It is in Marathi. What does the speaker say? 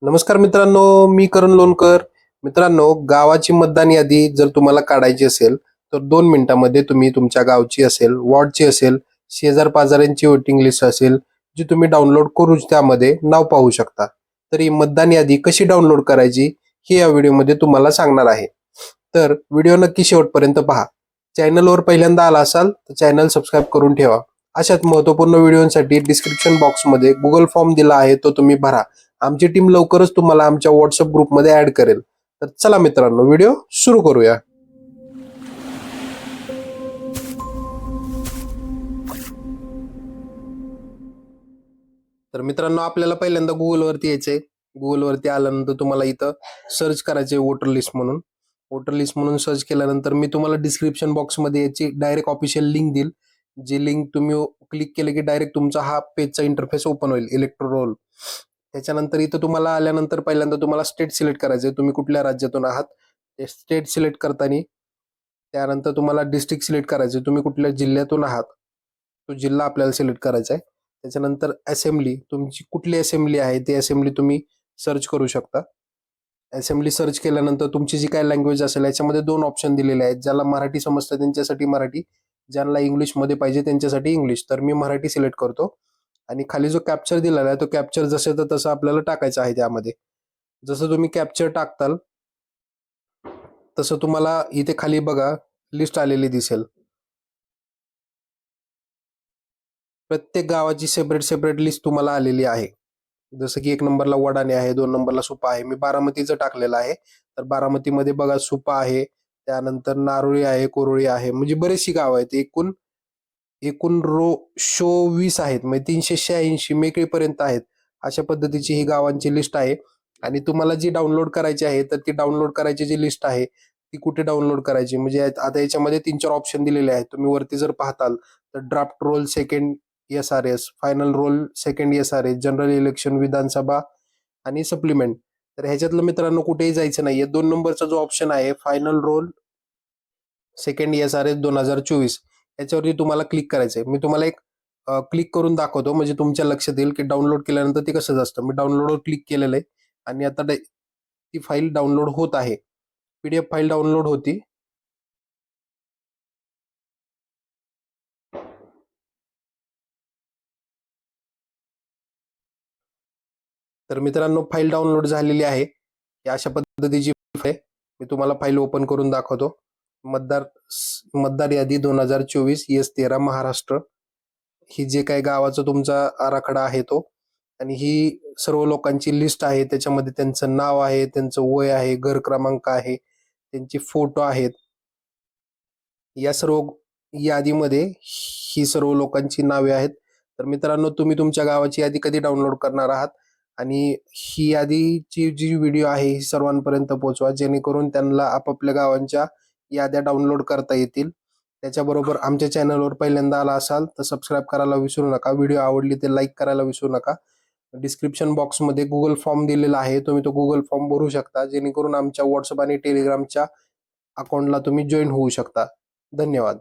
नमस्कार मित्रांनो, मी करण लोणकर. मित्रांनो, गावाची मतदान यादी जर तुम्हाला काढायची असेल, तर 2 मिनिटांमध्ये तुम्ही तुमच्या गावची असेल, वॉर्डची असेल, शेजार-पाजाऱ्यांची वोटिंग लिस्ट असेल, जी तुम्ही डाउनलोड करून त्यामध्ये नाव पाहू शकता. तर ही मतदान यादी कशी डाउनलोड करायची, हे या व्हिडिओमध्ये तुम्हाला सांगणार आहे. तर व्हिडिओ नक्की शेवटपर्यंत पहा. चॅनलवर पहिल्यांदा आला असाल, तर चॅनल सबस्क्राईब करून ठेवा. अशाच महत्त्वपूर्ण व्हिडिओसाठी डिस्क्रिप्शन बॉक्समध्ये Google फॉर्म दिला आहे, तो तुम्ही भरा. आमची टीम लवकरच तुम्हाला आमच्या व्हॉट्सअप ग्रुपमध्ये ऍड करेल. तर चला मित्रांनो, व्हिडिओ सुरू करूया. तर मित्रांनो, आपल्याला पहिल्यांदा गुगलवरती यायचंय. गुगलवरती आल्यानंतर तुम्हाला इथं सर्च करायचंय वोटर लिस्ट म्हणून. वोटर लिस्ट म्हणून सर्च केल्यानंतर मी तुम्हाला डिस्क्रिप्शन बॉक्समध्ये याची डायरेक्ट ऑफिशियल लिंक देईल. जी लिंक तुम्ही क्लिक केले की डायरेक्ट तुमचा हा पेजचा इंटरफेस ओपन होईल, इलेक्ट्रोल. त्याच्यानंतर इथं तुम्हाला आल्यानंतर पहिल्यांदा तुम्हाला स्टेट सिलेक्ट करायचं आहे, तुम्ही कुठल्या राज्यातून आहात ते स्टेट सिलेक्ट करताना. त्यानंतर तुम्हाला डिस्ट्रिक्ट सिलेक्ट करायचं आहे, तुम्ही कुठल्या जिल्ह्यातून आहात तो जिल्हा आपल्याला सिलेक्ट करायचा आहे. त्याच्यानंतर असेंब्ली, तुमची कुठली असेंब्ली आहे ते असेंब्ली तुम्ही सर्च करू शकता. असेंब्ली सर्च केल्यानंतर तुमची जी काय लँग्वेज असेल, याच्यामध्ये 2 ऑप्शन दिलेले आहेत. ज्याला मराठी समजतं त्यांच्यासाठी मराठी, ज्यांना इंग्लिशमध्ये पाहिजे त्यांच्यासाठी इंग्लिश. तर मी मराठी सिलेक्ट करतो आणि खाली जो कॅप्चर दिलेला आहे तो कॅप्चर जसं तर तसं आपल्याला टाकायचं आहे त्यामध्ये. जसं तुम्ही कॅप्चर टाकताल तसं तुम्हाला इथे खाली बघा लिस्ट आलेली दिसेल. प्रत्येक गावाची सेपरेट सेपरेट लिस्ट तुम्हाला आलेली आहे. जसं की 1 नंबरला वडाणे आहे, 2 नंबरला सुपा आहे. मी बारामतीचं टाकलेलं आहे. तर बारामतीमध्ये बघा सुपा आहे, त्यानंतर नारोळी आहे, कोरोळी आहे, म्हणजे बरीचशी गाव आहेत. एकूण एकूण रो शो 20 आहेत, म्हणजे 386 मेकळीपर्यंत आहेत. अशा पद्धतीची ही गावांची लिस्ट आहे. आणि तुम्हाला जी डाउनलोड करायची आहे, तर ती डाउनलोड करायची जी लिस्ट आहे, ती कुठे डाउनलोड करायची, म्हणजे आता याच्यामध्ये 3-4 ऑप्शन दिलेले आहेत. तुम्ही वरती जर पाहताल तर draft roll second SRS, final roll second SRS, general election, विधानसभा आणि सप्लिमेंट. तर ह्याच्यातलं मित्रांनो कुठेही जायचं नाहीये. 2 नंबरचा जो ऑप्शन आहे फायनल रोल सेकंड एस-आर-एस 2024, याच्यावरती तुम्हाला क्लिक करायचं आहे. मी तुम्हाला एक क्लिक करून दाखवतो, म्हणजे तुमच्या लक्षात येईल की डाउनलोड केल्यानंतर ते कसं असतं. मी डाउनलोडवर क्लिक केलेलं आहे आणि आता ती फाईल डाउनलोड होत आहे. पीडीएफ फाईल डाउनलोड होती. तर मित्रांनो, फाईल डाउनलोड झालेली आहे. ही अशा पद्धतीची आहे. मी तुम्हाला फाईल ओपन करून दाखवतो. मतदार मतदार यादी 2024 ES13 महाराष्ट्र, ही जे काही गावाचा तुमचा आराखडा आहे तो, आणि ही सर्व लोकांची लिस्ट आहे. त्याच्यामध्ये त्यांचं नाव आहे, त्यांचं वय आहे, घर क्रमांक आहे, त्यांचे फोटो आहेत. या सर्व यादीमध्ये ही सर्व लोकांची नावे आहेत. तर मित्रांनो, तुम्ही तुमच्या गावाची यादी कधी डाउनलोड करणार आहात आणि ही यादीची जी व्हिडिओ आहे ही सर्वांपर्यंत पोहोचवा, जेणेकरून त्यांना आपापल्या गावांच्या याद्या डाउनलोड करता येतील. त्याच्याबरोबर आमच्या चॅनलवर पहिल्यांदा आला असाल तर सबस्क्राईब करायला विसरू नका. व्हिडिओ आवडली तर लाईक करायला विसरू नका. डिस्क्रिप्शन बॉक्समध्ये Google फॉर्म दिलेला आहे, तुम्ही तो Google फॉर्म भरू शकता, जेणेकरून आमच्या व्हॉट्सअप आणि टेलिग्रामच्या अकाउंटला तुम्ही जॉईन होऊ शकता. धन्यवाद.